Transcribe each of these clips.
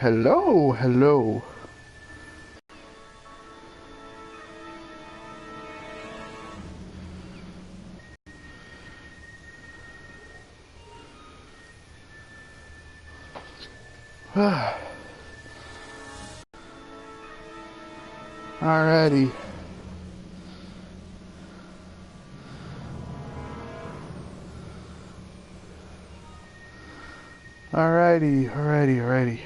Hello, hello. Alrighty. Alrighty. Alrighty.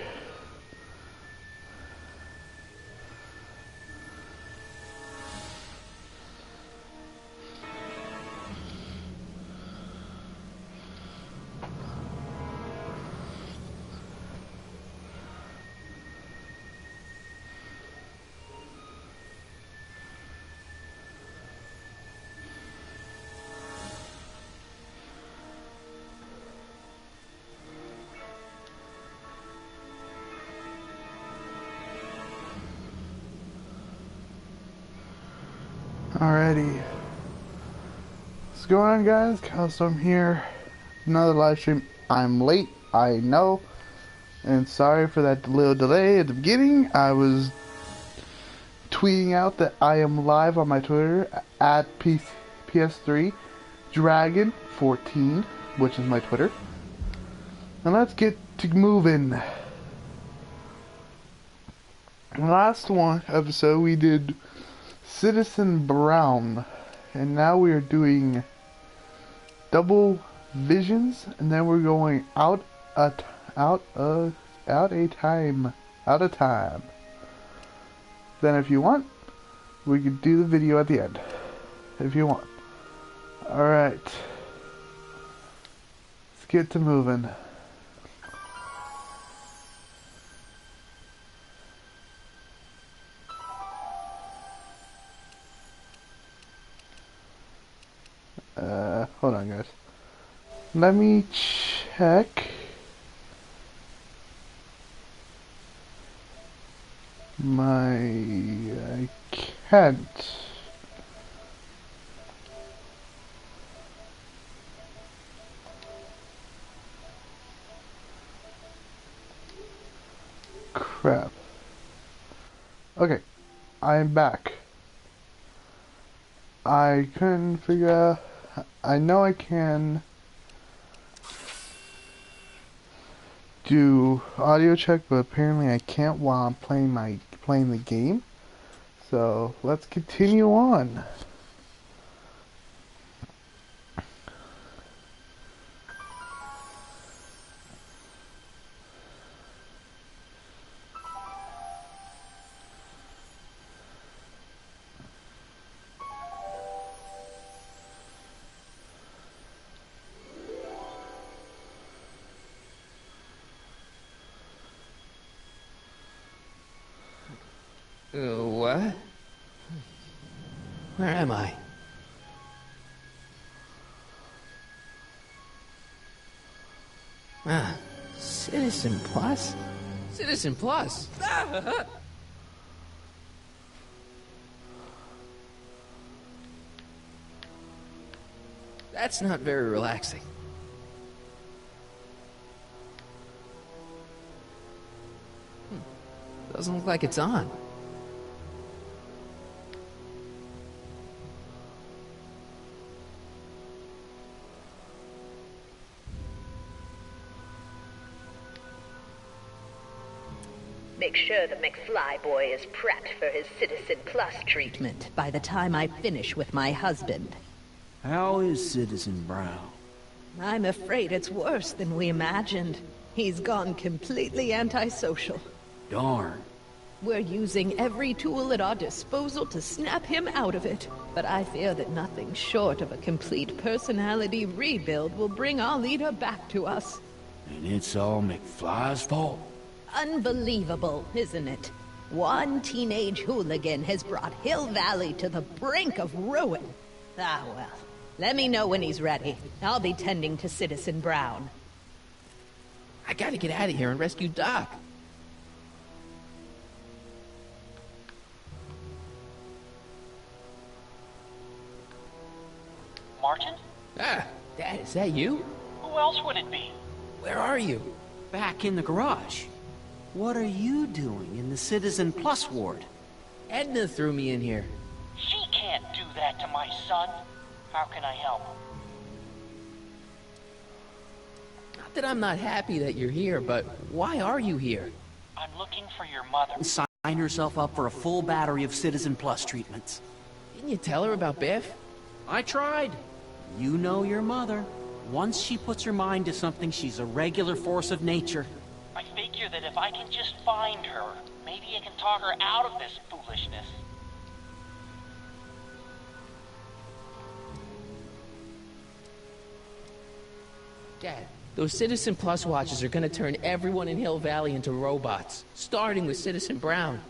What's going on, guys? Cowstorm here. Another live stream. I'm late, I know. And sorry for that little delay at the beginning. I was tweeting out that I am live on my Twitter at PS3 Dragon 14, which is my Twitter. And let's get to moving. Last episode we did Citizen Brown, and now we are doing Double Visions, and then we're going out of time. Then if you want, we could do the video at the end, if you want. Alright, let's get to moving. Hold on, guys. Let me check I can't. Crap. Okay, I'm back. I couldn't figure out. I know I can do audio check, but apparently I can't while I'm playing the game. So let's continue on. What? Where am I? Citizen Plus? Citizen Plus? That's not very relaxing. Doesn't look like it's on. Make sure the McFly boy is prepped for his Citizen Plus treatment by the time I finish with my husband. How is Citizen Brown? I'm afraid it's worse than we imagined. He's gone completely antisocial. Darn. We're using every tool at our disposal to snap him out of it. But I fear that nothing short of a complete personality rebuild will bring our leader back to us. And it's all McFly's fault? Unbelievable, isn't it? One teenage hooligan has brought Hill Valley to the brink of ruin. Ah, well. Let me know when he's ready. I'll be tending to Citizen Brown. I gotta get out of here and rescue Doc. Martin? Dad, is that you? Who else would it be? Where are you? Back in the garage. What are you doing in the Citizen Plus ward? Edna threw me in here. She can't do that to my son. How can I help? Not that I'm not happy that you're here, but why are you here? I'm looking for your mother. Sign herself up for a full battery of Citizen Plus treatments. Didn't you tell her about Biff? I tried. You know your mother. Once she puts her mind to something, she's a regular force of nature. I figure that if I can just find her, maybe I can talk her out of this foolishness. Dad, those Citizen Plus watches are gonna turn everyone in Hill Valley into robots, starting with Citizen Brown.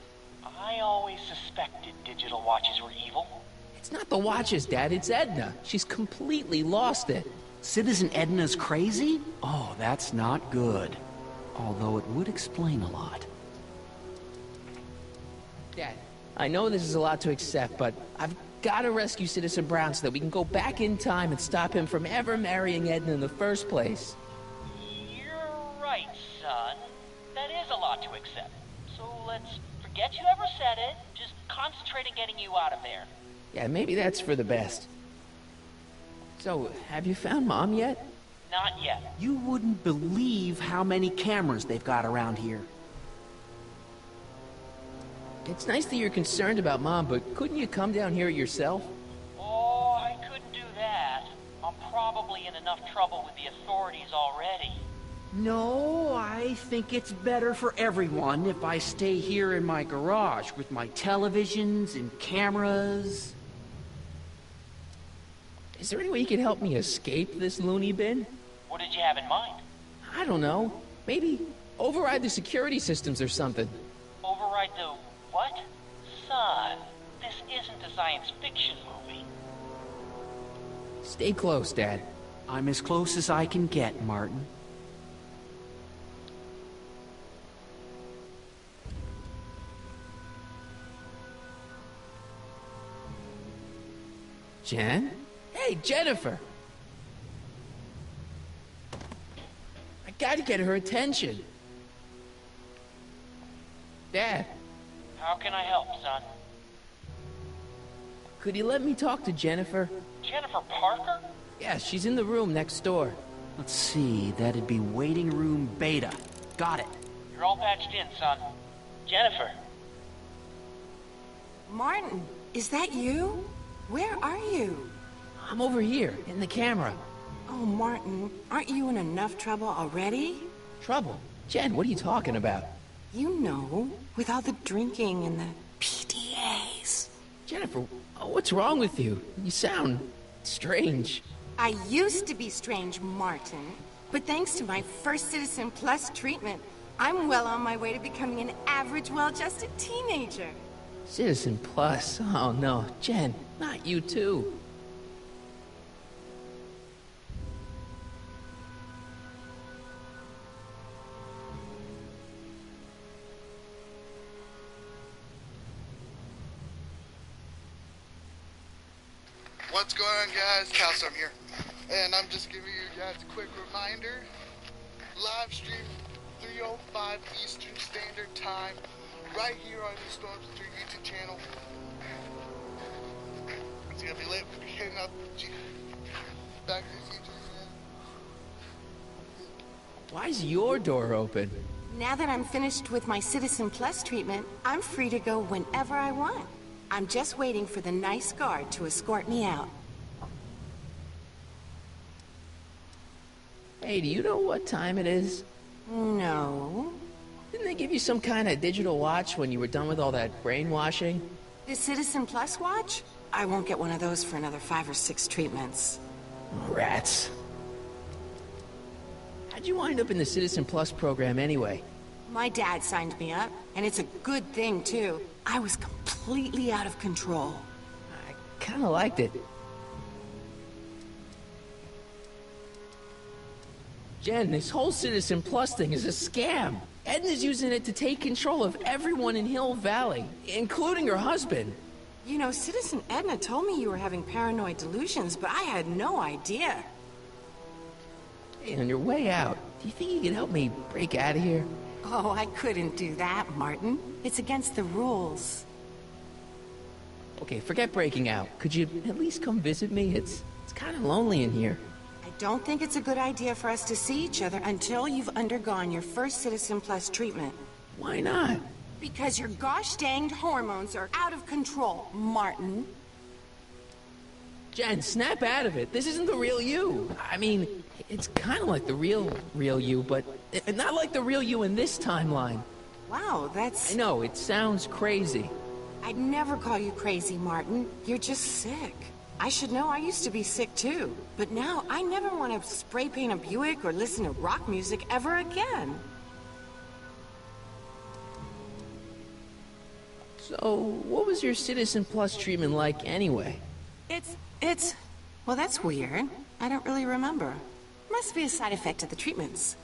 I always suspected digital watches were evil. It's not the watches, Dad, it's Edna. She's completely lost it. Citizen Edna's crazy? Oh, that's not good. Although it would explain a lot. Dad, I know this is a lot to accept, but I've gotta rescue Citizen Brown so that we can go back in time and stop him from ever marrying Edna in the first place. You're right, son. That is a lot to accept. So let's forget you ever said it. Just concentrate on getting you out of there. Yeah, maybe that's for the best. So, have you found Mom yet? Not yet. You wouldn't believe how many cameras they've got around here. It's nice that you're concerned about Mom, but couldn't you come down here yourself? Oh, I couldn't do that. I'm probably in enough trouble with the authorities already. No, I think it's better for everyone if I stay here in my garage with my televisions and cameras. Is there any way you can help me escape this loony bin? What did you have in mind? I don't know. Maybe override the security systems or something. Override the what? Son, this isn't a science fiction movie. Stay close, Dad. I'm as close as I can get, Martin. Jen? Hey, Jennifer! I gotta get her attention. Dad, How can I help, son? could you let me talk to Jennifer? Jennifer Parker? Yeah, she's in the room next door. Let's see, that'd be waiting room beta. Got it. You're all patched in, son. Jennifer. Martin, is that you? Where are you? I'm over here, in the camera. Oh, Martin, aren't you in enough trouble already? Trouble? Jen, what are you talking about? You know, with all the drinking and the PDAs. Jennifer, what's wrong with you? You sound strange. I used to be strange, Martin. But thanks to my first Citizen Plus treatment, I'm well on my way to becoming an average, well-adjusted teenager. Citizen Plus? Oh no, Jen, not you too. What's going on, guys? Calstorm here, and I'm just giving you guys a quick reminder. Live stream 3:05 Eastern Standard Time, right here on the Storms 3 YouTube channel. It's gonna be lit. We'll be hitting up back to the YouTube channel. Why is your door open? Now that I'm finished with my Citizen Plus treatment, I'm free to go whenever I want. I'm just waiting for the nice guard to escort me out. Hey, do you know what time it is? No. Didn't they give you some kind of digital watch when you were done with all that brainwashing? The Citizen Plus watch? I won't get one of those for another 5 or 6 treatments. Rats. How'd you wind up in the Citizen Plus program anyway? My dad signed me up, and it's a good thing, too. I was completely out of control. I kinda liked it. Jen, this whole Citizen Plus thing is a scam. Edna's using it to take control of everyone in Hill Valley, including her husband. You know, Citizen Edna told me you were having paranoid delusions, but I had no idea. Hey, on your way out, do you think you can help me break out of here? Oh, I couldn't do that, Martin. It's against the rules. Okay, forget breaking out. Could you at least come visit me? It's kind of lonely in here. I don't think it's a good idea for us to see each other until you've undergone your first Citizen Plus treatment. Why not? Because your gosh danged hormones are out of control, Martin. Jen, snap out of it. This isn't the real you. I mean, it's kind of like the real you, but not like the real you in this timeline. Wow, that's... I know, it sounds crazy. I'd never call you crazy, Martin. You're just sick. I should know, I used to be sick too. But now, I never want to spray paint a Buick or listen to rock music ever again. So, what was your Citizen Plus treatment like anyway? Well, that's weird. I don't really remember. Must be a side effect of the treatments.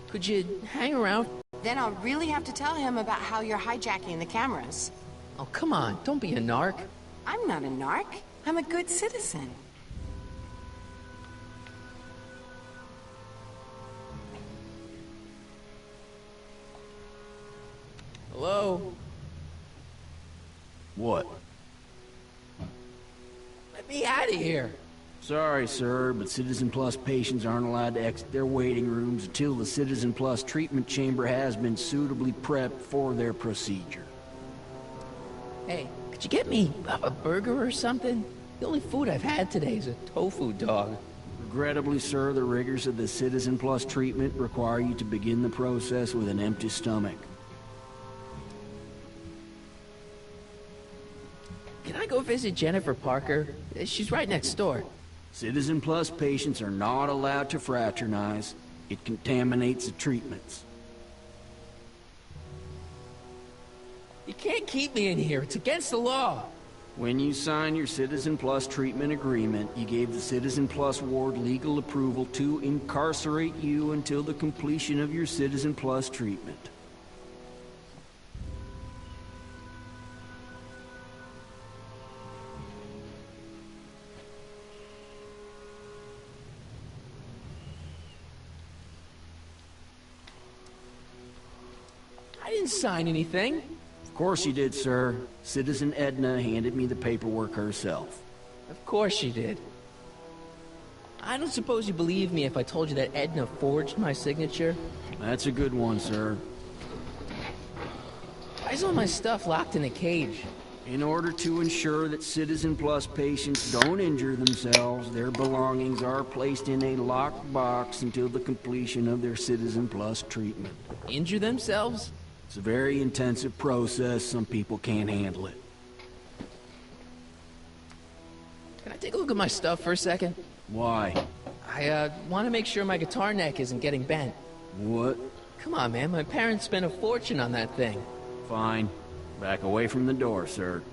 Could you hang around? Then I'll really have to tell him about how you're hijacking the cameras. Oh, come on, don't be a narc. I'm not a narc. I'm a good citizen. Hello? What? Let me out of here. Sorry, sir, but Citizen Plus patients aren't allowed to exit their waiting rooms until the Citizen Plus treatment chamber has been suitably prepped for their procedure. Hey, could you get me a burger or something? The only food I've had today is a tofu dog. Regrettably, sir, the rigors of the Citizen Plus treatment require you to begin the process with an empty stomach. Can I go visit Jennifer Parker? She's right next door. Citizen Plus patients are not allowed to fraternize. It contaminates the treatments. You can't keep me in here. It's against the law. When you signed your Citizen Plus treatment agreement, you gave the Citizen Plus ward legal approval to incarcerate you until the completion of your Citizen Plus treatment. I didn't sign anything. Of course you did, sir. Citizen Edna handed me the paperwork herself. Of course she did. I don't suppose you believe me if I told you that Edna forged my signature? That's a good one, sir. Why is all my stuff locked in a cage? In order to ensure that Citizen Plus patients don't injure themselves, their belongings are placed in a locked box until the completion of their Citizen Plus treatment. Injure themselves? It's a very intensive process. Some people can't handle it. Can I take a look at my stuff for a second? Why? I want to make sure my guitar neck isn't getting bent. What? Come on, man. My parents spent a fortune on that thing. Fine. Back away from the door, sir.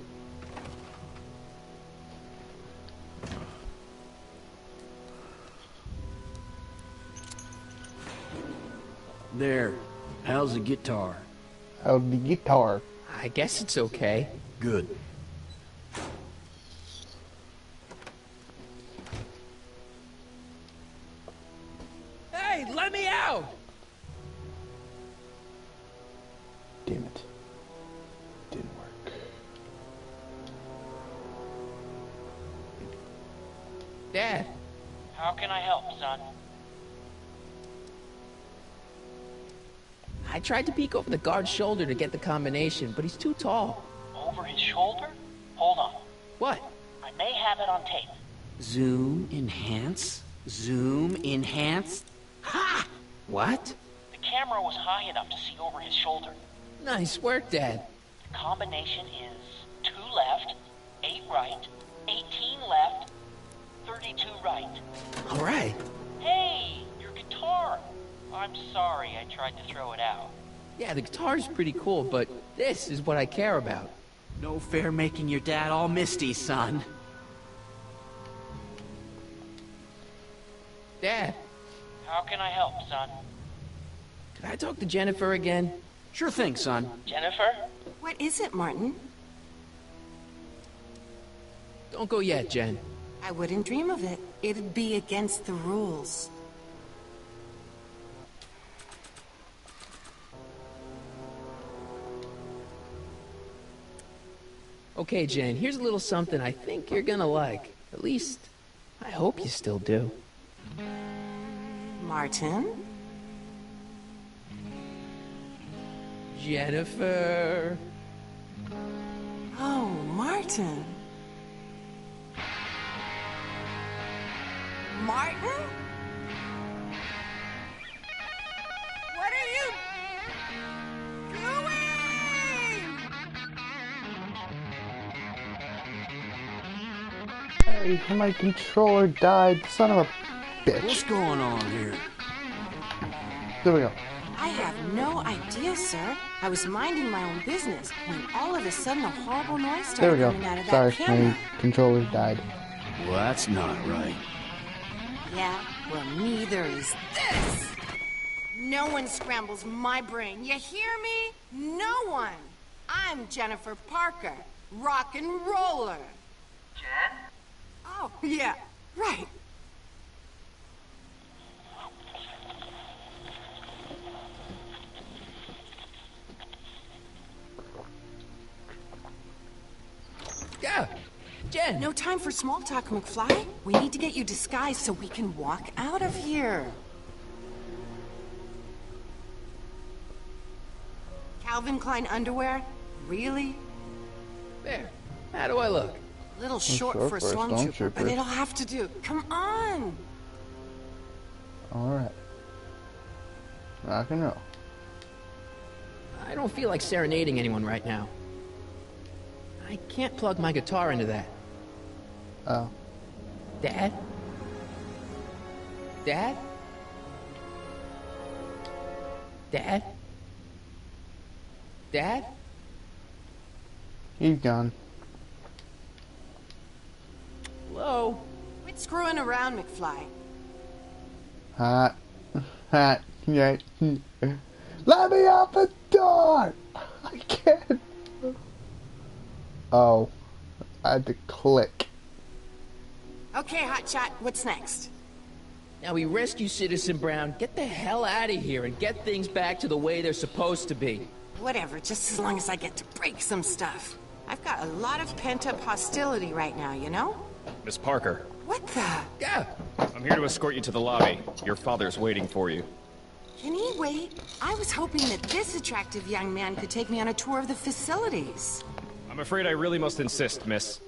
There. How's the guitar? How's the guitar? I guess it's okay. Good. Hey, let me out! Damn it. Didn't work. Dad, How can I help, son? I tried to peek over the guard's shoulder to get the combination, but he's too tall. Over his shoulder? Hold on. What? I may have it on tape. Zoom, enhance, zoom, enhance. Ha! What? The camera was high enough to see over his shoulder. Nice work, Dad. The combination is 2 left, 8 right, 18 left, 32 right. All right. Hey, your guitar! I'm sorry I tried to throw it out. Yeah, the guitar's pretty cool, but this is what I care about. No fair making your dad all misty, son. Dad, How can I help, son? could I talk to Jennifer again? Sure thing, son. Jennifer? What is it, Martin? Don't go yet, Jen. I wouldn't dream of it. It'd be against the rules. Okay, Jane, here's a little something I think you're gonna like. At least, I hope you still do. Martin? Jennifer. Oh, Martin. Martin? What are you doing? Hey, my controller died, son of a What's bitch. going on here? There we go. I have no idea, sir. I was minding my own business when all of a sudden a horrible noise There we started go. coming out of that Sorry, camera. my controller died. Well, that's not right. Yeah, well, neither is this. No one scrambles my brain. You hear me? No one. I'm Jennifer Parker, rock and roller. Jen? Oh, yeah, right. Yeah, Jen. No time for small talk, McFly. We need to get you disguised so we can walk out of here. Calvin Klein underwear? Really? There. How do I look? A little short short for a for a stormtrooper, but stormtrooper. it'll have to do. Come on! Alright. Rock and roll. I don't feel like serenading anyone right now. I can't plug my guitar into that. Oh. Dad? Dad? Dad? Dad? He's gone. Hello? Quit screwing around, McFly. Hot. Hot. Yeah. Let me out the door! I can't. Oh. I had to click. Okay, Hotshot, what's next? Now we rescue Citizen Brown, get the hell out of here, and get things back to the way they're supposed to be. Whatever, just as long as I get to break some stuff. I've got a lot of pent-up hostility right now, you know? Miss Parker, What the? Yeah. I'm here to escort you to the lobby. Your father's waiting for you. Can he wait? I was hoping that this attractive young man could take me on a tour of the facilities. I'm afraid I really must insist, miss.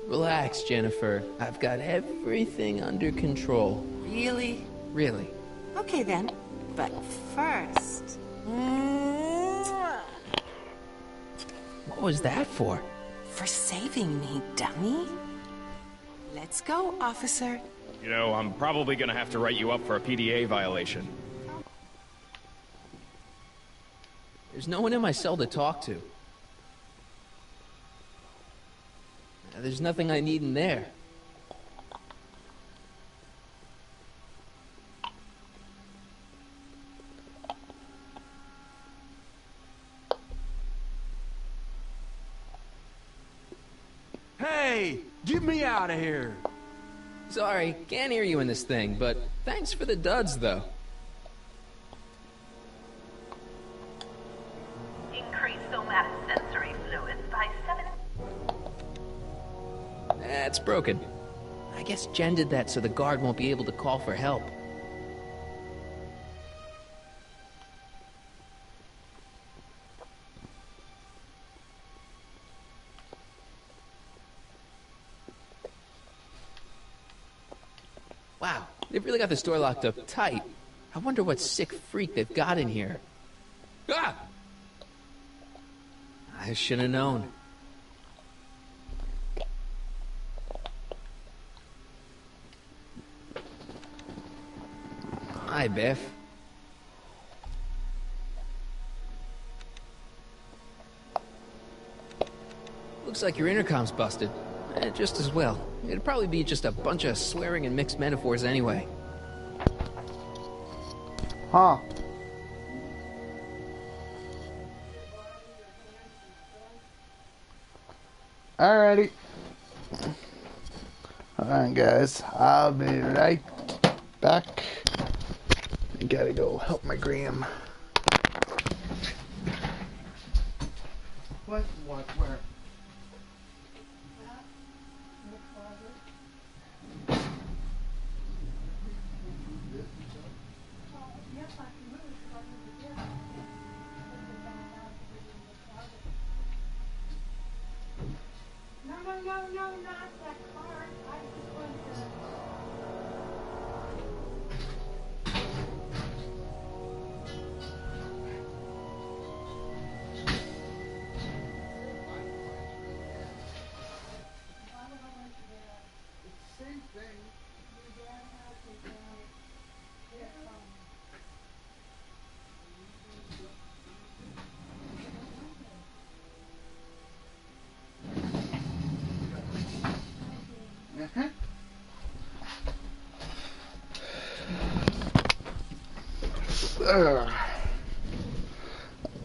Relax, Jennifer. I've got everything under control. Really? Really. Okay then. But first... What was that for? For saving me, dummy. Let's go, officer. You know, I'm probably gonna have to write you up for a PDA violation. There's no one in my cell to talk to. There's nothing I need in there. Hey, get me out of here. Sorry, can't hear you in this thing, but thanks for the duds, though. Increase somatosensory fluids by 7. That's broken. I guess Jen did that so the guard won't be able to call for help. Wow, they've really got this door locked up tight. I wonder what sick freak they've got in here. Ah! I should have known. Hi, Biff. Looks like your intercom's busted. Just as well. It'd probably be just a bunch of swearing and mixed metaphors anyway. Huh. Alrighty. Alright guys, I'll be right back. I gotta go help my gram. What, where?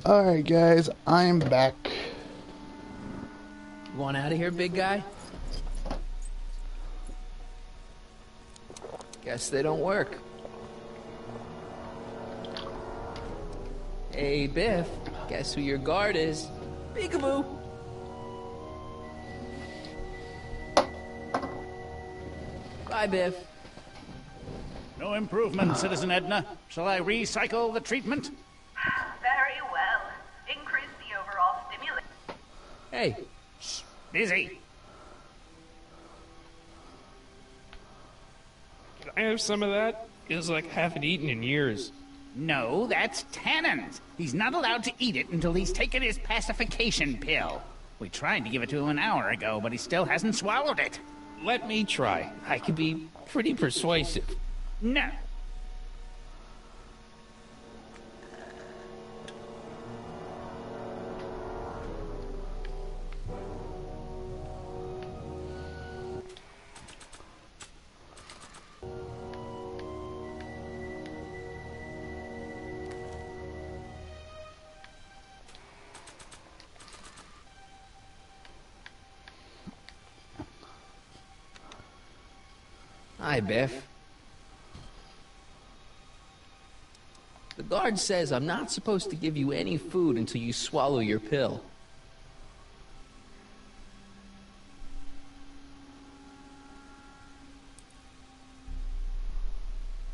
Alright guys, I'm back. You want out of here, big guy? Guess they don't work. Hey, Biff, guess who your guard is? Peekaboo! Bye, Biff. No improvement, Citizen Edna. Shall I recycle the treatment? Very well. Increase the overall stimulus. Hey. Busy. Can I have some of that? Feels like I haven't eaten in years. No, that's Tannen's. He's not allowed to eat it until he's taken his pacification pill. We tried to give it to him an hour ago, but he still hasn't swallowed it. Let me try. I can be pretty persuasive. No. Hi, Biff. The guard says I'm not supposed to give you any food until you swallow your pill.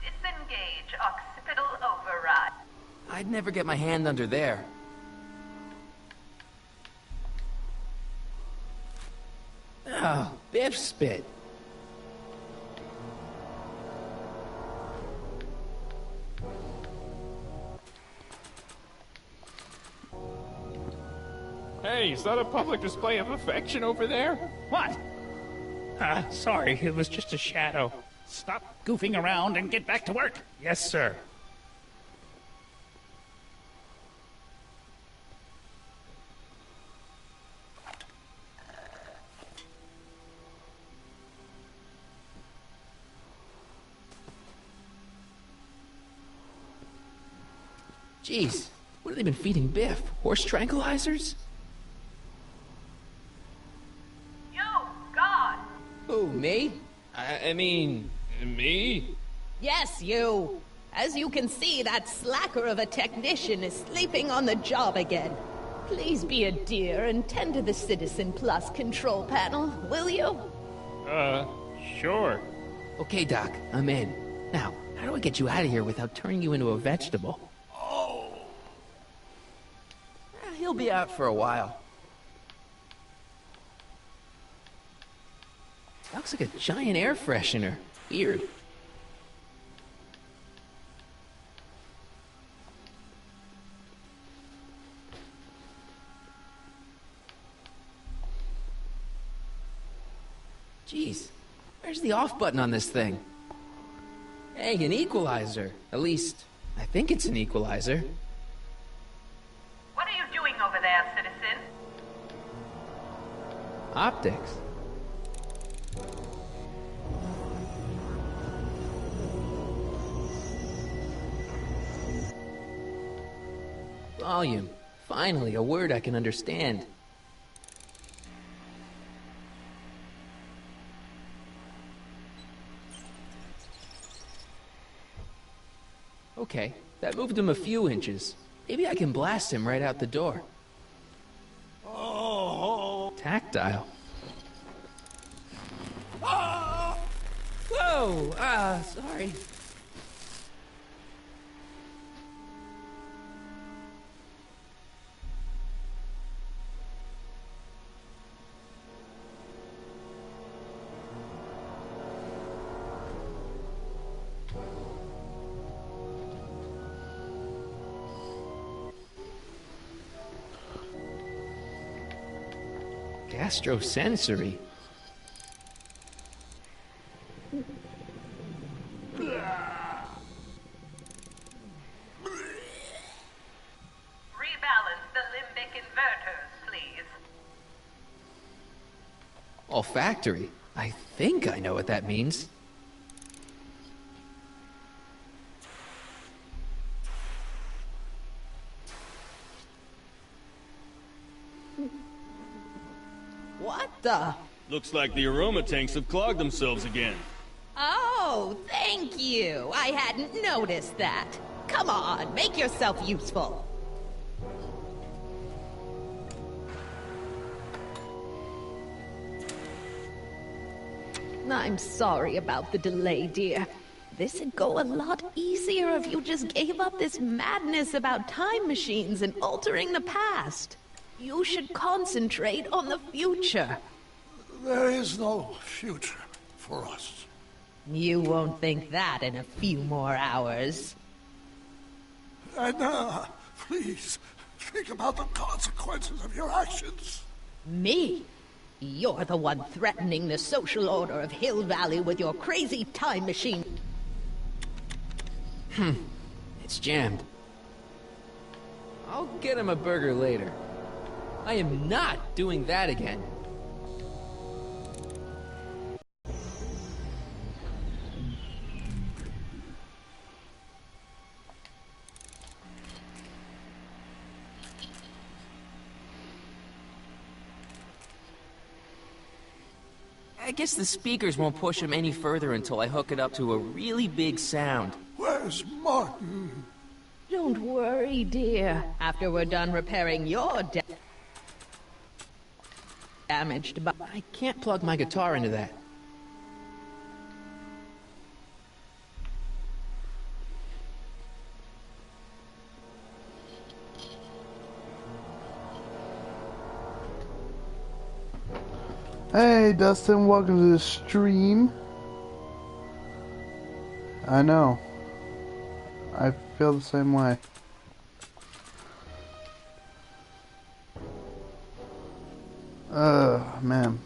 Disengage occipital override. I'd never get my hand under there. Oh, Biff spit. Hey, is that a public display of affection over there? What? Sorry, it was just a shadow. Stop goofing around and get back to work. Yes, sir. Jeez, what have they been feeding Biff? Horse tranquilizers? You, God! Who, me? I mean, me? Yes, you. As you can see, that slacker of a technician is sleeping on the job again. Please be a dear and tend to the Citizen Plus control panel, will you? Sure. Okay, Doc, I'm in. Now, how do I get you out of here without turning you into a vegetable? He'll be out for a while. Looks like a giant air freshener. Weird. Jeez, where's the off button on this thing? Hey, an equalizer. At least, I think it's an equalizer. What are you doing over there, citizen? Optics. Volume. Finally, a word I can understand. Okay, that moved him a few inches. Maybe I can blast him right out the door. Oh. Tactile. Whoa! Sorry. Gastrosensory? Rebalance the limbic inverters, please. Olfactory? I think I know what that means. What the? Looks like the aroma tanks have clogged themselves again. Oh, thank you. I hadn't noticed that. Come on, make yourself useful. I'm sorry about the delay, dear. This'd go a lot easier if you just gave up this madness about time machines and altering the past. You should concentrate on the future. There is no future for us. You won't think that in a few more hours. Edna, please, think about the consequences of your actions. Me? You're the one threatening the social order of Hill Valley with your crazy time machine. It's jammed. I'll get him a burger later. I am not doing that again. I guess the speakers won't push him any further until I hook it up to a really big sound. Where's Martin? Don't worry, dear. After we're done repairing your damaged, but I can't plug my guitar into that. Hey Dustin, welcome to the stream. I know. I feel the same way. Man.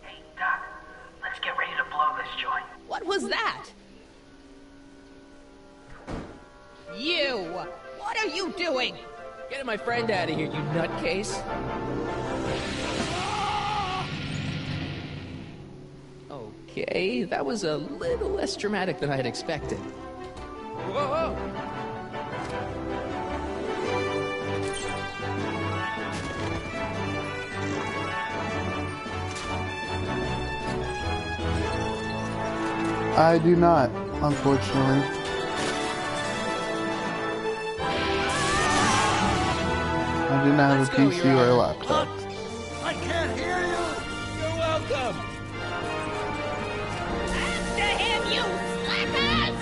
Hey, Doc, let's get ready to blow this joint. what was that? You! What are you doing? Get my friend out of here, you nutcase. Okay, that was a little less dramatic than I had expected. Whoa! I do not, unfortunately. I do not have a PC or a laptop. I can't hear you. You're welcome. After him, you slackers!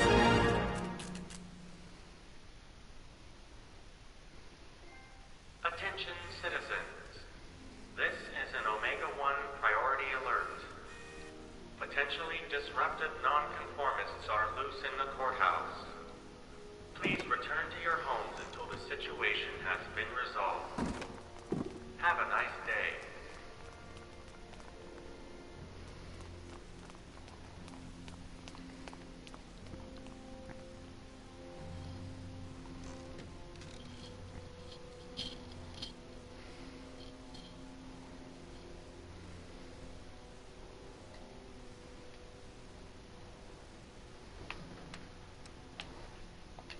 Attention citizens. This is an Omega-1 priority alert. Potentially disruptive nonconformists are loose in the courthouse. Please return to your homes until the situation has been resolved. Have a nice day.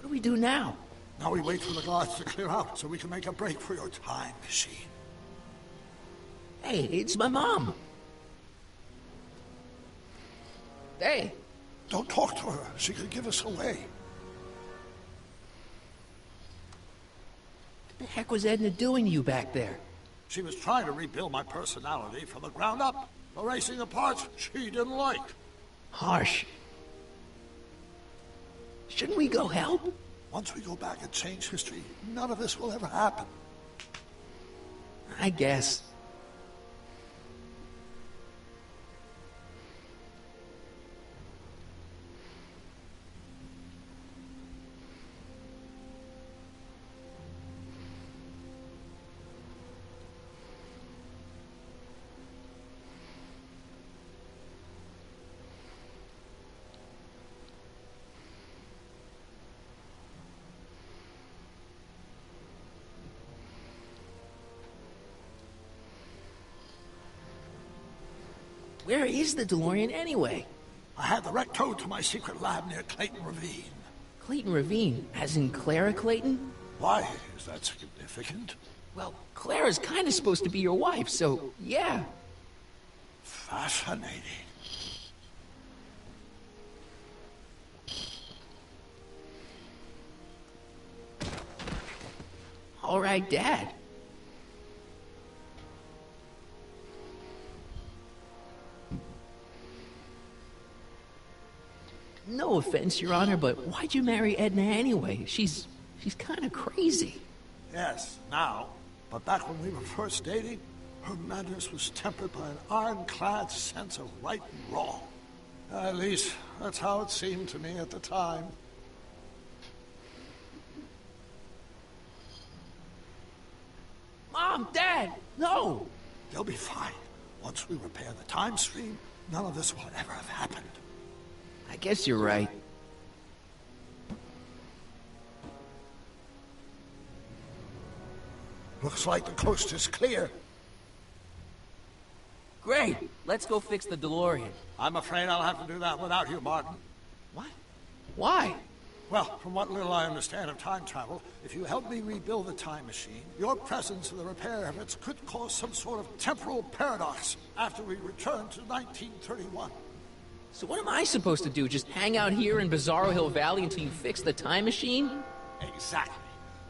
What do we do now? Now we wait for the guards to clear out so we can make a break for your time machine. Hey, it's my mom. Hey. Don't talk to her. She could give us away. What the heck was Edna doing to you back there? She was trying to rebuild my personality from the ground up, erasing the parts she didn't like. Harsh. Shouldn't we go help? Once we go back and change history, none of this will ever happen. I guess. Where is the DeLorean anyway? I had the wreck towed to my secret lab near Clayton Ravine. Clayton Ravine, as in Clara Clayton? Why? Is that significant? Well, Clara's kind of supposed to be your wife, so yeah. Fascinating. All right, Dad. No offense, Your Honor, but why'd you marry Edna anyway? She's kind of crazy. Yes, now. But back when we were first dating, her madness was tempered by an ironclad sense of right and wrong. At least, that's how it seemed to me at the time. Mom, Dad, no! They'll be fine. Once we repair the time stream, none of this will ever have happened. I guess you're right. Looks like the coast is clear. Great! Let's go fix the DeLorean. I'm afraid I'll have to do that without you, Martin. What? Why? Well, from what little I understand of time travel, if you help me rebuild the time machine, your presence in the repair efforts could cause some sort of temporal paradox after we return to 1931. So what am I supposed to do? Just hang out here in Bizarro Hill Valley until you fix the time machine? Exactly.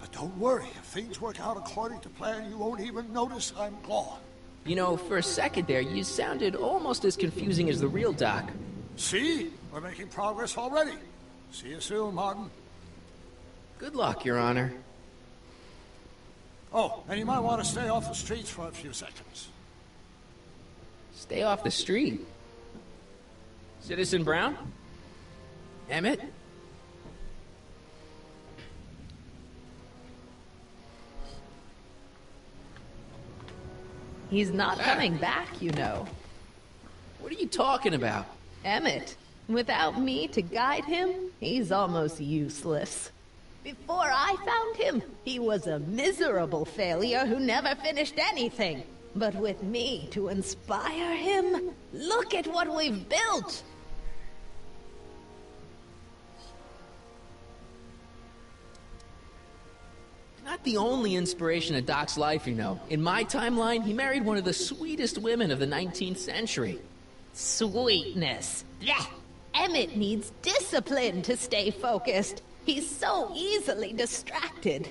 But don't worry, if things work out according to plan, you won't even notice I'm gone. You know, for a second there, you sounded almost as confusing as the real Doc. See? We're making progress already. See you soon, Martin. Good luck, Your Honor. Oh, and you might want to stay off the streets for a few seconds. Stay off the street? Citizen Brown? Emmett? He's not coming back, you know. What are you talking about? Emmett. Without me to guide him, he's almost useless. Before I found him, he was a miserable failure who never finished anything. But with me to inspire him, look at what we've built! Not the only inspiration of Doc's life, you know. In my timeline, he married one of the sweetest women of the 19th century. Sweetness. Blech. Emmett needs discipline to stay focused. He's so easily distracted.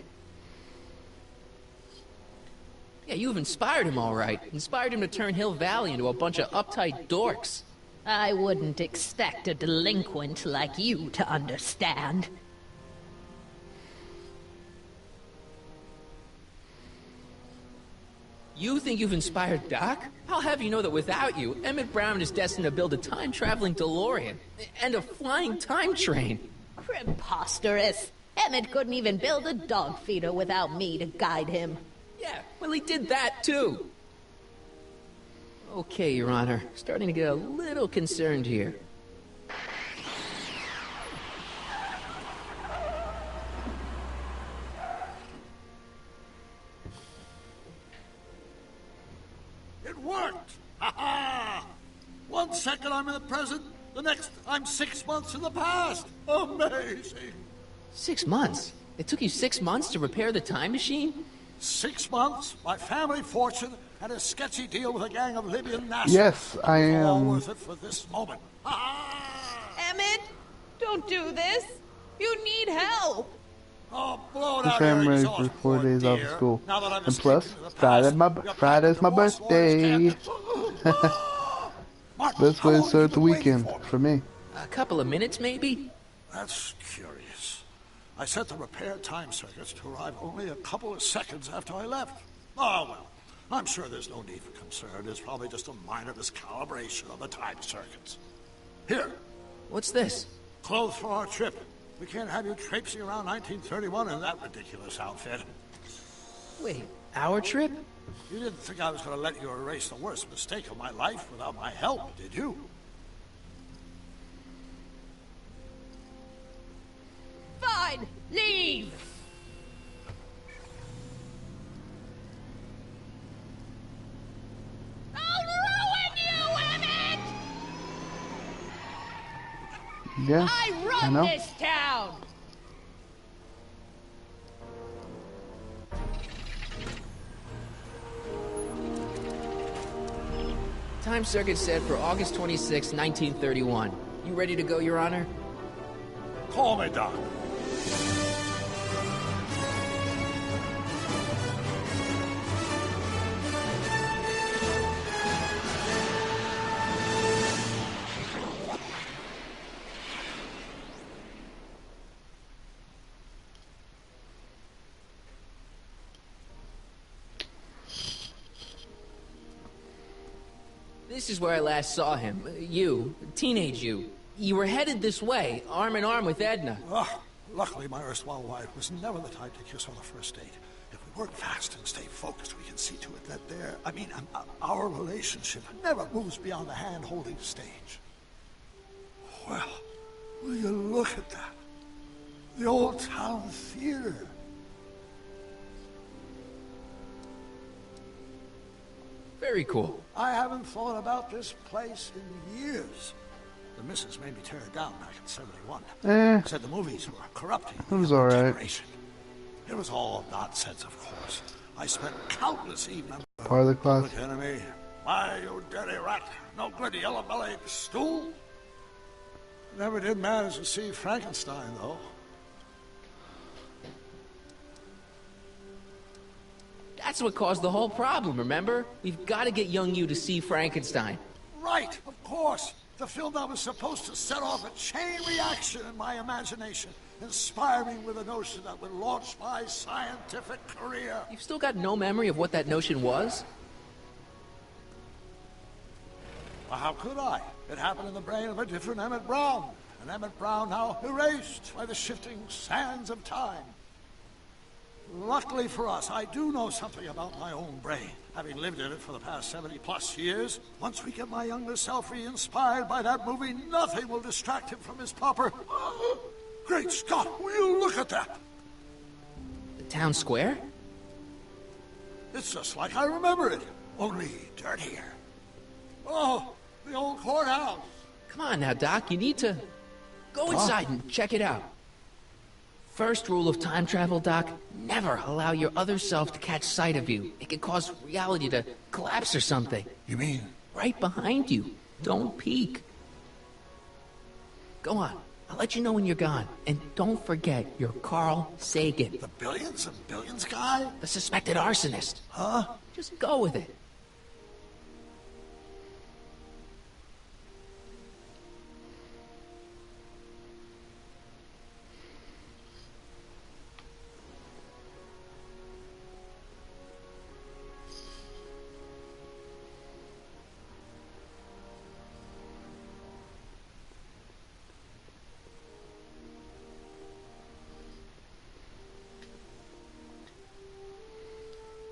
Yeah, you've inspired him all right. Inspired him to turn Hill Valley into a bunch of uptight dorks. I wouldn't expect a delinquent like you to understand. You think you've inspired Doc? I'll have you know that without you, Emmett Brown is destined to build a time-traveling DeLorean and a flying time train. Preposterous. Emmett couldn't even build a dog feeder without me to guide him. Yeah, well, he did that, too. Okay, Your Honor. Starting to get a little concerned here. It worked! Ha-ha! 1 second I'm in the present, the next I'm 6 months in the past. Amazing! 6 months? It took you 6 months to repair the time machine? 6 months, my family fortune, and a sketchy deal with a gang of Libyan nationals. Yes, I am. All worth it for this moment. Emmett, don't do this. You need help. Oh, blow it This out I'm here, ready exhaust for 4 poor days off dear. of school. Now that I've And escaped plus, into the past, Friday's my birthday. Best way to start the weekend for me. A couple of minutes, maybe? That's curious. I set the repair time circuits to arrive only a couple of seconds after I left. Oh, well, I'm sure there's no need for concern. It's probably just a minor miscalibration of the time circuits. Here. What's this? Clothes for our trip. We can't have you traipsing around 1931 in that ridiculous outfit. Wait, our trip? You didn't think I was going to let you erase the worst mistake of my life without my help, did you? Fine, leave. I'll ruin you, Emmett! Yeah, I I run know. this town! Time circuit set for August 26, 1931. You ready to go, Your Honor? Call me, Doc. This is where I last saw him. You, teenage you. You were headed this way, arm in arm with Edna. Luckily, my erstwhile wife was never the type to kiss on the first date. If we work fast and stay focused, we can see to it that our relationship never moves beyond the hand-holding stage. Well, will you look at that? The old town theater. Very cool. I haven't thought about this place in years. The missus made me tear it down back in '71. Said the movies were corrupting It was the alright. generation. It was all nonsense, of course. I spent countless evenings. Part of the class. Public Enemy. Why, you dirty rat. No good yellow-bellied stool. Never did manage to see Frankenstein, though. That's what caused the whole problem, remember? We've got to get young you to see Frankenstein. Right, of course. The film that was supposed to set off a chain reaction in my imagination, inspire me with a notion that would launch my scientific career. You've still got no memory of what that notion was? Well, how could I? It happened in the brain of a different Emmett Brown. An Emmett Brown now erased by the shifting sands of time. Luckily for us, I do know something about my own brain, having lived in it for the past 70-plus years. Once we get my younger self re-inspired by that movie, nothing will distract him from his proper... Great Scott, will you look at that? The town square? It's just like I remember it, only dirtier. Oh, the old courthouse. Come on now, Doc, you need to... Go inside and check it out. First rule of time travel, Doc, never allow your other self to catch sight of you. It could cause reality to collapse or something. You mean? Right behind you. Don't peek. Go on. I'll let you know when you're gone. And don't forget, you're Carl Sagan. The billions and billions guy? The suspected arsonist. Huh? Just go with it.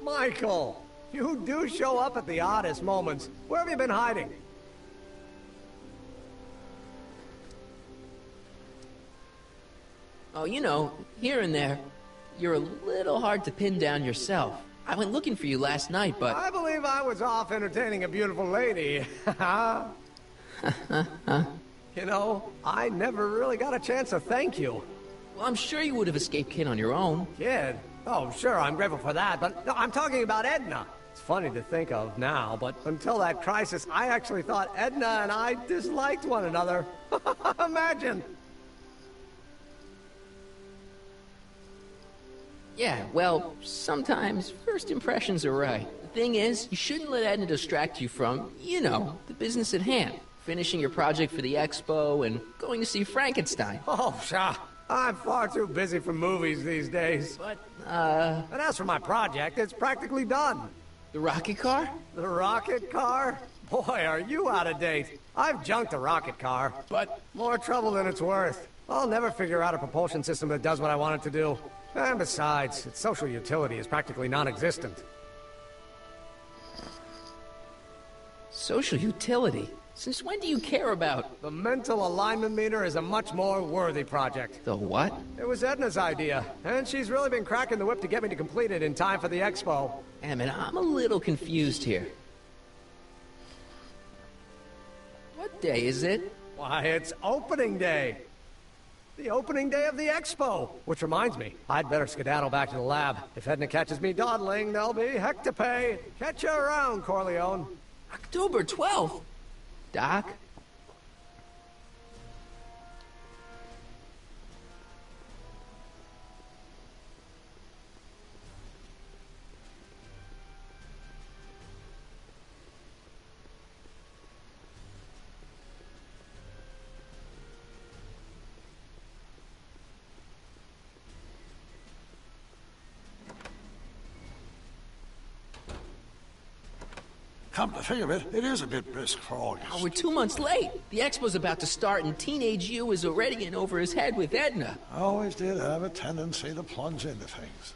Michael, you do show up at the oddest moments. Where have you been hiding? Oh, you know, here and there. You're a little hard to pin down yourself. I went looking for you last night, but... I believe I was off entertaining a beautiful lady. You know, I never really got a chance to thank you. Well, I'm sure you would have escaped Kid on your own. Kid? Oh, sure, I'm grateful for that, but no, I'm talking about Edna. It's funny to think of now, but until that crisis, I actually thought Edna and I disliked one another. Imagine! Yeah, well, sometimes first impressions are right. The thing is, you shouldn't let Edna distract you from, you know, the business at hand. Finishing your project for the expo and going to see Frankenstein. Oh, sure. I'm far too busy for movies these days. But, And as for my project, it's practically done. The rocket car? The rocket car? Boy, are you out of date. I've junked the rocket car, but more trouble than it's worth. I'll never figure out a propulsion system that does what I want it to do. And besides, its social utility is practically non-existent. Social utility? Since when do you care about... The mental alignment meter is a much more worthy project. The what? It was Edna's idea, and she's really been cracking the whip to get me to complete it in time for the expo. Emmett, I'm a little confused here. What day is it? Why, it's opening day. The opening day of the expo. Which reminds me, I'd better skedaddle back to the lab. If Edna catches me dawdling, there'll be heck to pay. Catch you around, Corleone. October 12th? Doc? Come to think of it, it is a bit brisk for August. Oh, we're 2 months late. The expo's about to start and Teenage You is already in over his head with Edna. I always did have a tendency to plunge into things.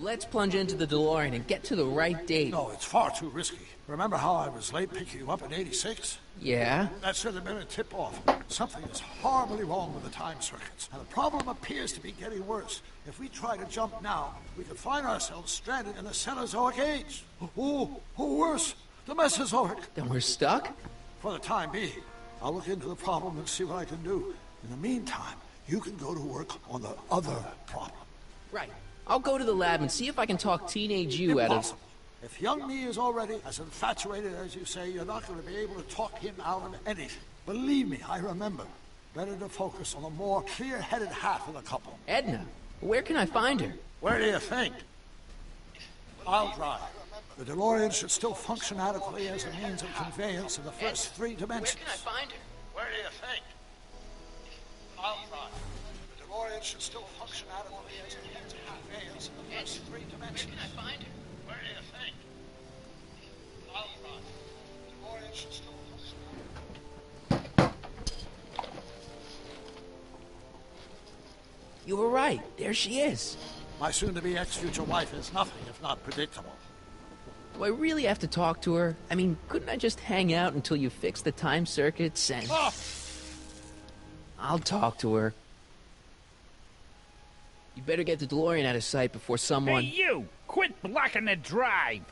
Let's plunge into the DeLorean and get to the right date. No, it's far too risky. Remember how I was late picking you up in '86? Yeah? That should have been a tip-off. Something is horribly wrong with the time circuits, and the problem appears to be getting worse. If we try to jump now, we could find ourselves stranded in the Cenozoic Age. Or worse, the Mesozoic. Then we're stuck? For the time being. I'll look into the problem and see what I can do. In the meantime, you can go to work on the other problem. Right. I'll go to the lab and see if I can talk Teenage You out of... Impossible. If young me is already as infatuated as you say, you're not going to be able to talk him out of anything. Believe me, I remember. Better to focus on the more clear-headed half of the couple. Edna? Where can I find her? Where do you think? I'll drive. The DeLorean should still function adequately as a means of conveyance in the first 3 dimensions. Where can I find her? Where do you think? I'll drive. The DeLorean should still function adequately as a means of conveyance in the first 3 dimensions. Where can I find her? Where do you think? I'll drive. The DeLorean should still function adequately. You were right. There she is. My soon-to-be ex-future wife is nothing if not predictable. Do I really have to talk to her? I mean, couldn't I just hang out until you fix the time circuits and... Oh! I'll talk to her. You better get the DeLorean out of sight before someone... Hey, you! Quit blocking the drive!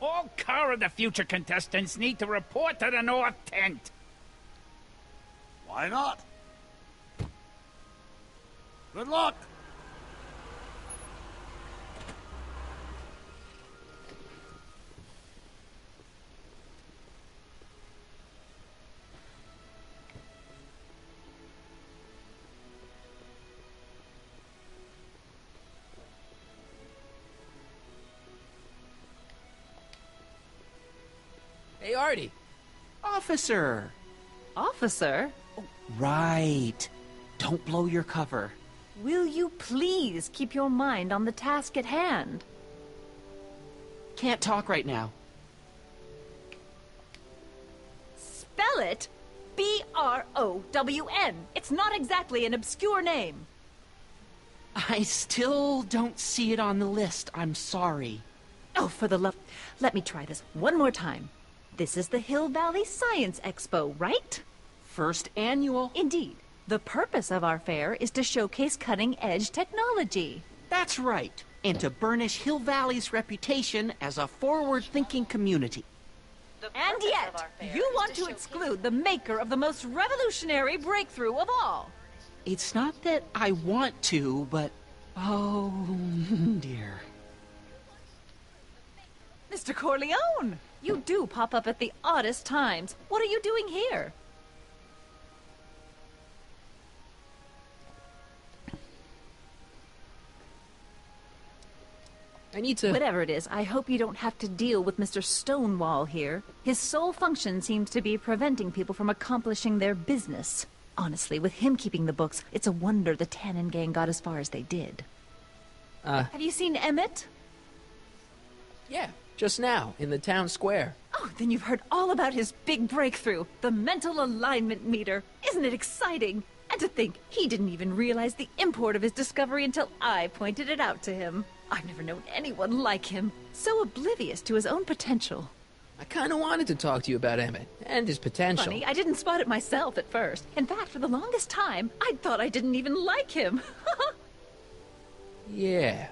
All Car of the Future contestants need to report to the North Tent. Why not? Good luck! Hey, Artie. Officer! Officer? Right. Don't blow your cover. Will you please keep your mind on the task at hand? Can't talk right now. Spell it B-R-O-W-N. It's not exactly an obscure name. I still don't see it on the list. I'm sorry. Oh, for the love... Let me try this one more time. This is the Hill Valley Science Expo, right? First annual. Indeed. The purpose of our fair is to showcase cutting-edge technology. That's right. And to burnish Hill Valley's reputation as a forward-thinking community. And yet, you want to exclude the maker of the most revolutionary breakthrough of all. It's not that I want to, but... oh, dear. Mr. Corleone! You do pop up at the oddest times. What are you doing here? I need to... Whatever it is, I hope you don't have to deal with Mr. Stonewall here. His sole function seems to be preventing people from accomplishing their business. Honestly, with him keeping the books, it's a wonder the Tannen gang got as far as they did. Have you seen Emmett? Yeah, just now, in the town square. Oh, then you've heard all about his big breakthrough, the mental alignment meter. Isn't it exciting? And to think, he didn't even realize the import of his discovery until I pointed it out to him. I've never known anyone like him. So oblivious to his own potential. I kind of wanted to talk to you about Emmett and his potential. Funny, I didn't spot it myself at first. In fact, for the longest time, I thought I didn't even like him. Yeah.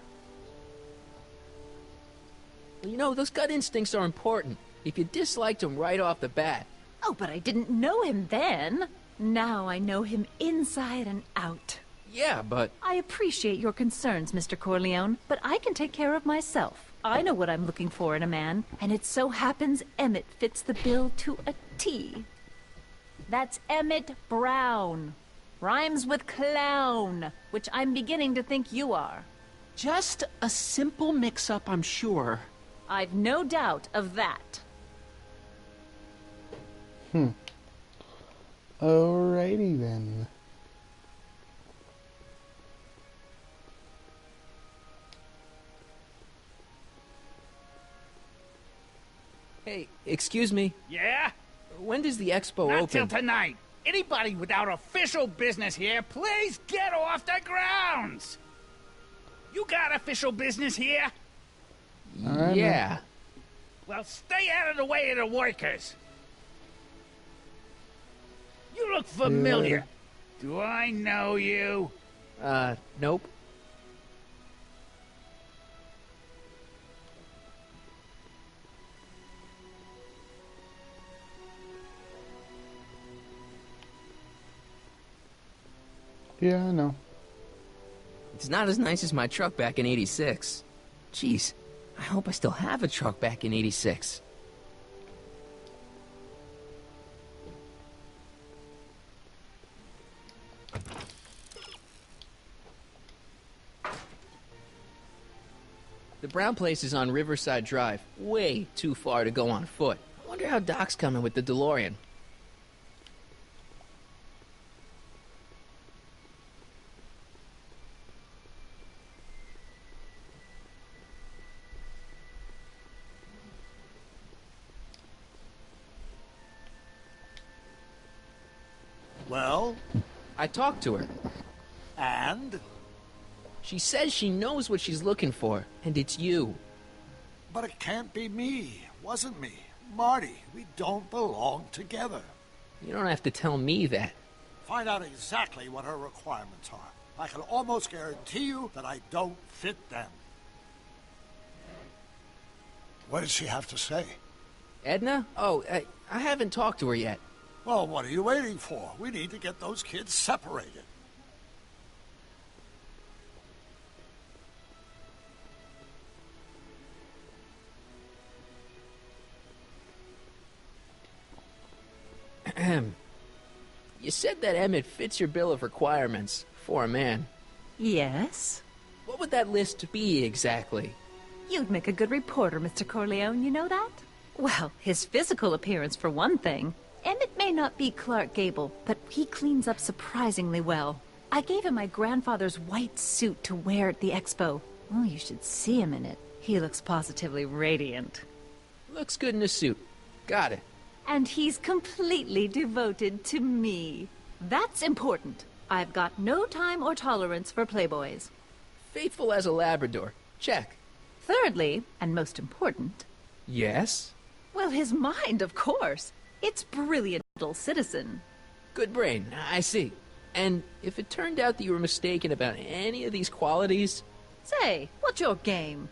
Well, you know, those gut instincts are important. If you disliked him right off the bat. Oh, but I didn't know him then. Now I know him inside and out. Yeah, but... I appreciate your concerns, Mr. Corleone, but I can take care of myself. I know what I'm looking for in a man, and it so happens Emmett fits the bill to a T. That's Emmett Brown. Rhymes with clown, which I'm beginning to think you are. Just a simple mix-up, I'm sure. I've no doubt of that. Alrighty then. Hey, excuse me. Yeah? When does the expo Not open? till tonight. Anybody without official business here, please get off the grounds! You got official business here? Yeah. Well, stay out of the way of the workers. You look familiar. Do I know you? Nope. Yeah, I know. It's not as nice as my truck back in '86. Jeez, I hope I still have a truck back in '86. The Brown place is on Riverside Drive. Way too far to go on foot. I wonder how Doc's coming with the DeLorean. Well? I talked to her. And? She says she knows what she's looking for, and it's you. But it can't be me. Wasn't me. Marty, we don't belong together. You don't have to tell me that. Find out exactly what her requirements are. I can almost guarantee you that I don't fit them. What does she have to say? Edna? Oh, I haven't talked to her yet. Well, what are you waiting for? We need to get those kids separated. You said that Emmett fits your bill of requirements for a man. Yes? What would that list be exactly? You'd make a good reporter, Mr. Corleone, you know that? Well, his physical appearance for one thing. Emmett may not be Clark Gable, but he cleans up surprisingly well. I gave him my grandfather's white suit to wear at the expo. Oh, you should see him in it. He looks positively radiant. Looks good in a suit. Got it. And he's completely devoted to me. That's important. I've got no time or tolerance for playboys. Faithful as a Labrador. Check. Thirdly, and most important... Yes? Well, his mind, of course. It's brilliant, little citizen. Good brain, I see. And if it turned out that you were mistaken about any of these qualities... Say, what's your game?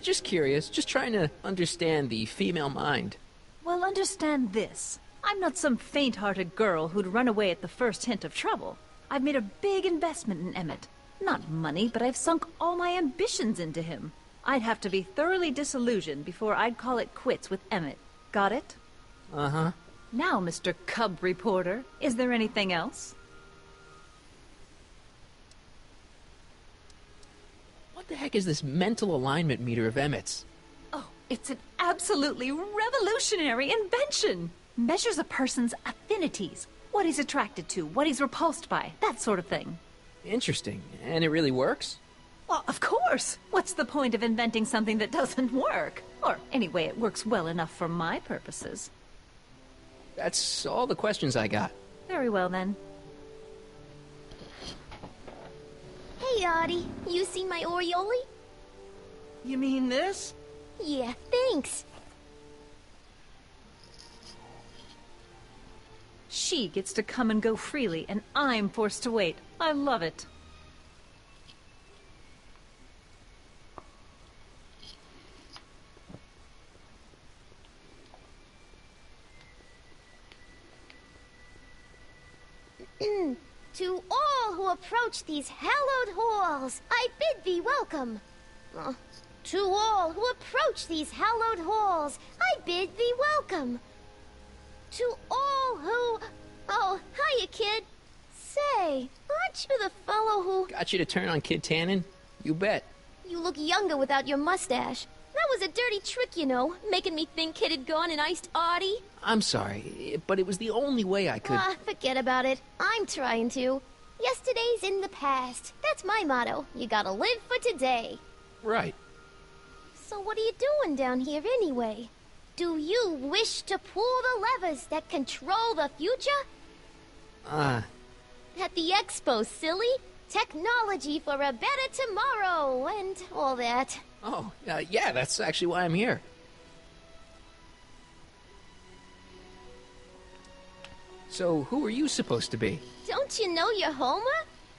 Just curious, just trying to understand the female mind. Well, understand this. I'm not some faint-hearted girl who'd run away at the first hint of trouble. I've made a big investment in Emmett. Not money, but I've sunk all my ambitions into him. I'd have to be thoroughly disillusioned before I'd call it quits with Emmett. Got it? Uh-huh. Now, Mr. Cub Reporter, is there anything else? What the heck is this mental alignment meter of Emmett's? Oh, it's an absolutely revolutionary invention! Measures a person's affinities, what he's attracted to, what he's repulsed by, that sort of thing. Interesting. And it really works? Well, of course! What's the point of inventing something that doesn't work? Or, anyway, it works well enough for my purposes. That's all the questions I got. Very well, then. Hey, Audie. You seen my Oriole? You mean this? Yeah, thanks. She gets to come and go freely, and I'm forced to wait. I love it. To all who who approach these hallowed halls, I bid thee welcome. To all who approach these hallowed halls, I bid thee welcome. To all who... Oh, hiya, kid. Say, aren't you the fellow who... Got you to turn on Kid Tannen? You bet. You look younger without your mustache. That was a dirty trick, you know, making me think Kid had gone and iced Artie. I'm sorry, but it was the only way I could... Forget about it. I'm trying to. Yesterday's in the past. That's my motto. You gotta live for today. Right. So what are you doing down here anyway? Do you wish to pull the levers that control the future? At the expo, silly. Technology for a better tomorrow, and all that. Oh, yeah, that's actually why I'm here. So, who are you supposed to be? Don't you know your Homer?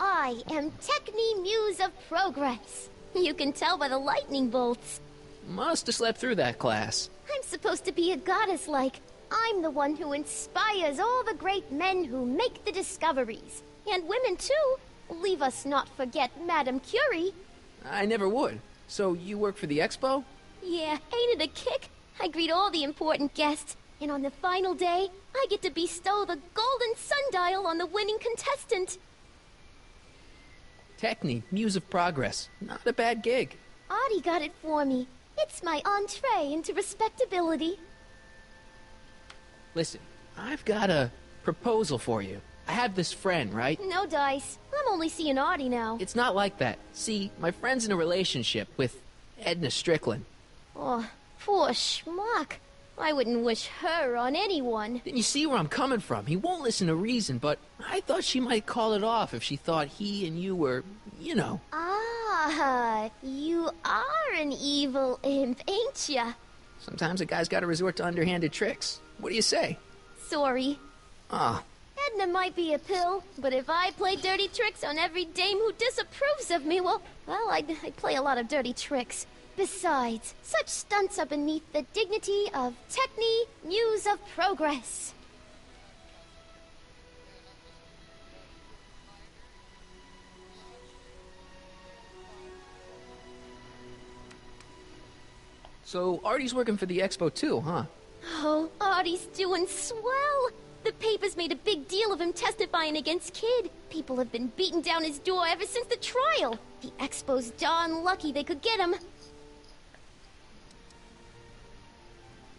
I am Techni Muse of Progress. You can tell by the lightning bolts. Must have slept through that class. I'm supposed to be a goddess-like. I'm the one who inspires all the great men who make the discoveries. And women, too. Leave us not forget Madame Curie. I never would. So, you work for the expo? Yeah, ain't it a kick? I greet all the important guests, and on the final day, I get to bestow the golden sundial on the winning contestant. Techni, Muse of Progress. Not a bad gig. Artie got it for me. It's my entree into respectability. Listen, I've got a proposal for you. I have this friend, right? No dice. I'm only seeing Artie now. It's not like that. See, my friend's in a relationship with Edna Strickland. Oh, poor schmuck. I wouldn't wish her on anyone. Then you see where I'm coming from. He won't listen to reason, but I thought she might call it off if she thought he and you were, you know. Ah, you are an evil imp, ain't ya? Sometimes a guy's got to resort to underhanded tricks. What do you say? Sorry. Ah. Edna might be a pill, but if I play dirty tricks on every dame who disapproves of me, well, I'd play a lot of dirty tricks. Besides, such stunts are beneath the dignity of Techni, Muse of Progress. So, Artie's working for the expo too, huh? Oh, Artie's doing swell! The papers made a big deal of him testifying against Kid. People have been beating down his door ever since the trial. The expo's darn lucky they could get him.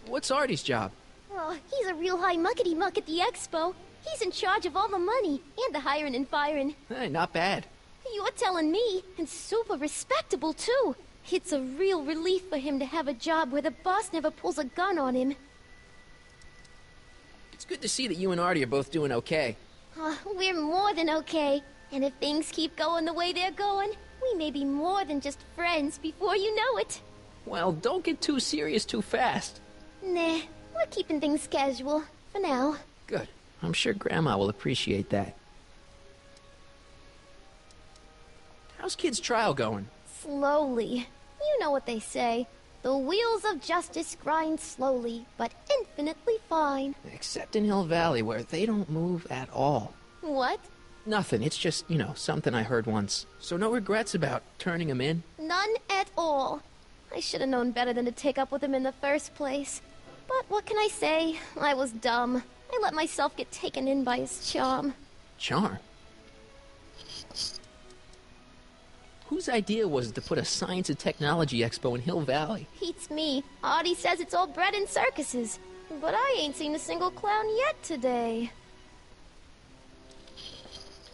What's Artie's job? Oh, he's a real high muckety-muck at the expo. He's in charge of all the money, and the hiring and firing. Hey, not bad. You're telling me, and super respectable, too. It's a real relief for him to have a job where the boss never pulls a gun on him. It's good to see that you and Artie are both doing okay. We're more than okay. And if things keep going the way they're going, we may be more than just friends before you know it. Well, don't get too serious too fast. Nah, we're keeping things casual, for now. Good. I'm sure Grandma will appreciate that. How's Kid's trial going? Slowly. You know what they say. The wheels of justice grind slowly, but infinitely fine. Except in Hill Valley, where they don't move at all. What? Nothing. It's just, you know, something I heard once. So no regrets about turning him in? None at all. I should have known better than to take up with him in the first place. But what can I say? I was dumb. I let myself get taken in by his charm. Charm? Whose idea was it to put a science and technology expo in Hill Valley? Beats me. Artie says it's all bred in circuses. But I ain't seen a single clown yet today.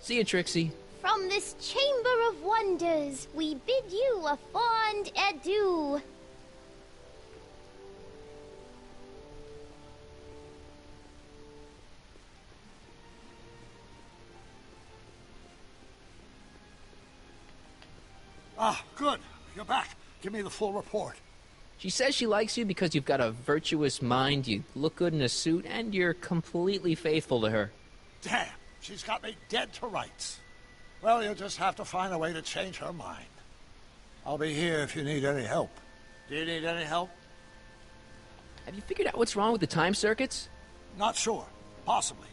See you, Trixie. From this chamber of wonders, we bid you a fond adieu. Ah, good. You're back. Give me the full report. She says she likes you because you've got a virtuous mind, you look good in a suit, and you're completely faithful to her. Damn, she's got me dead to rights. Well, you'll just have to find a way to change her mind. I'll be here if you need any help. Do you need any help? Have you figured out what's wrong with the time circuits? Not sure. Possibly.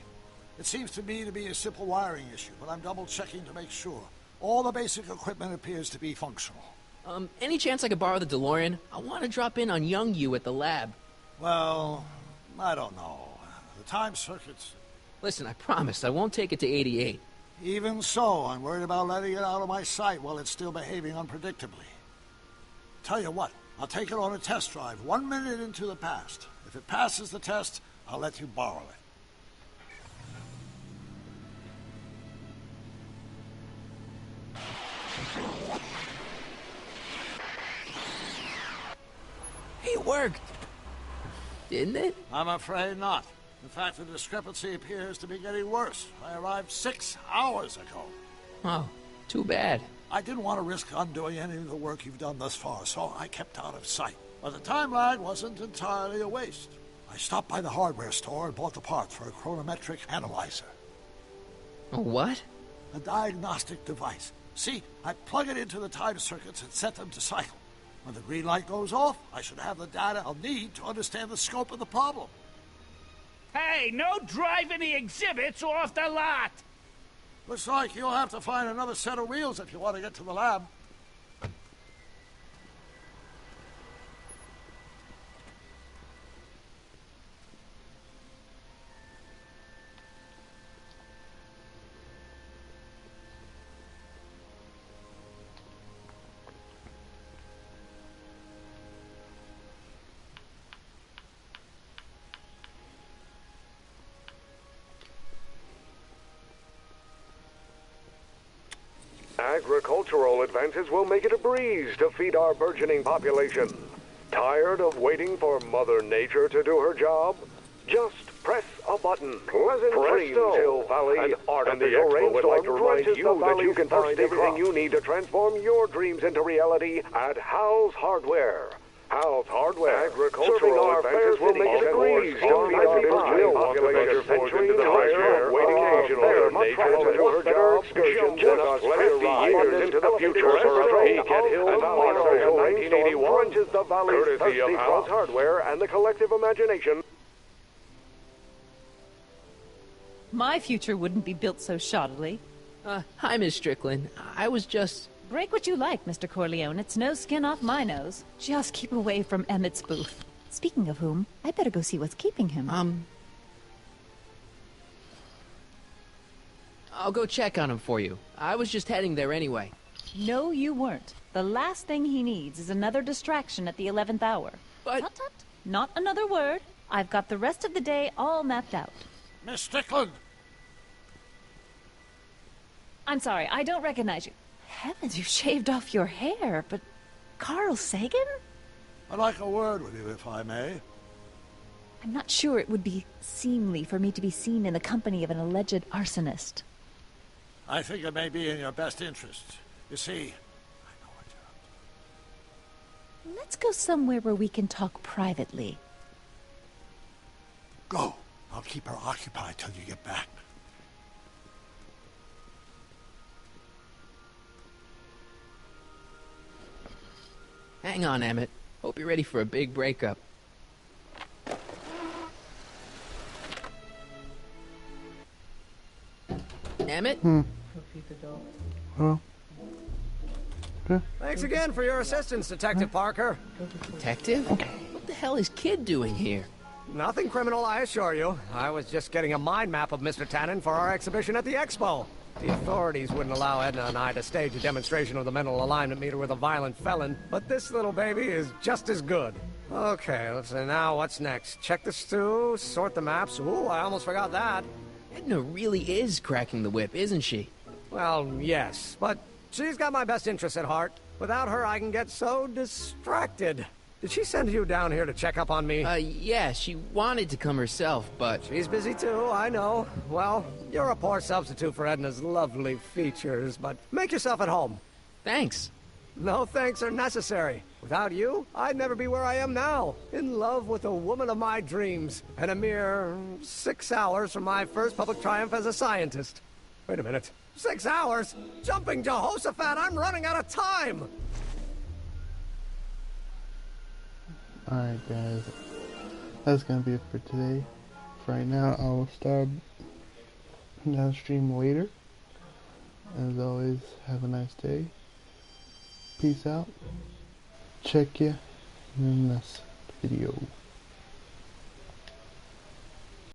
It seems to me to be a simple wiring issue, but I'm double-checking to make sure. All the basic equipment appears to be functional. Any chance I could borrow the DeLorean? I want to drop in on young you at the lab. Well, I don't know. The time circuits... Listen, I promise I won't take it to 88. Even so, I'm worried about letting it out of my sight while it's still behaving unpredictably. Tell you what, I'll take it on a test drive 1 minute into the past. If it passes the test, I'll let you borrow it. It worked! Didn't it? I'm afraid not. In fact, the discrepancy appears to be getting worse. I arrived 6 hours ago. Oh, too bad. I didn't want to risk undoing any of the work you've done thus far, so I kept out of sight. But the time lag wasn't entirely a waste. I stopped by the hardware store and bought the parts for a chronometric analyzer. A what? A diagnostic device. See, I plug it into the time circuits and set them to cycle. When the green light goes off, I should have the data I'll need to understand the scope of the problem. Hey, no driving the exhibits off the lot! Looks like you'll have to find another set of wheels if you want to get to the lab. Agricultural advances will make it a breeze to feed our burgeoning population. Tired of waiting for Mother Nature to do her job? Just press a button. Pleasant dreams, Hill Valley. And the Expo would like to remind you that you can find everything you need to transform your dreams into reality at Hal's Hardware. Hal's Hardware. Agricultural advances will make it a breeze to feed our burgeoning population. Centuries tired of waiting occasionally for nature to do her job? Just let us play a ride into the future for a peek at Hill's Marshall in 1981. Courtesy of Hal's Hardware and the collective imagination. My future wouldn't be built so shoddily. Hi, Miss Strickland. I was just... Break what you like, Mr. Corleone. It's no skin off my nose. Just keep away from Emmett's booth. Speaking of whom, I better go see what's keeping him. I'll go check on him for you. I was just heading there anyway. No, you weren't. The last thing he needs is another distraction at the 11th hour. But... Tut, tut. Not another word. I've got the rest of the day all mapped out. Miss Strickland! I'm sorry, I don't recognize you. Heavens, you shaved off your hair, but... Carl Sagan? I'd like a word with you, if I may. I'm not sure it would be seemly for me to be seen in the company of an alleged arsonist. I think it may be in your best interest. You see, Let's go somewhere where we can talk privately. Go. I'll keep her occupied till you get back. Hang on, Emmett. Hope you're ready for a big breakup. Emmett? Well. Okay. Thanks again for your assistance, Detective Parker. Detective? What the hell is Kid doing here? Nothing criminal, I assure you. I was just getting a mind map of Mr. Tannen for our exhibition at the Expo. The authorities wouldn't allow Edna and I to stage a demonstration of the mental alignment meter with a violent felon, but this little baby is just as good. Okay, let's see now, what's next? Check the stew, sort the maps. Ooh, I almost forgot that. Edna really is cracking the whip, isn't she? Well, yes, but she's got my best interests at heart. Without her, I can get so distracted. Did she send you down here to check up on me? Yeah, she wanted to come herself, but... She's busy too, I know. Well, you're a poor substitute for Edna's lovely features, but make yourself at home. Thanks. No thanks are necessary. Without you, I'd never be where I am now. In love with the woman of my dreams. And a mere 6 hours from my first public triumph as a scientist. Wait a minute. 6 hours? Jumping Jehoshaphat, I'm running out of time! Alright guys, that's gonna be it for today. For right now, I will start I'll stream later. As always, have a nice day. Peace out. Check ya in the next video.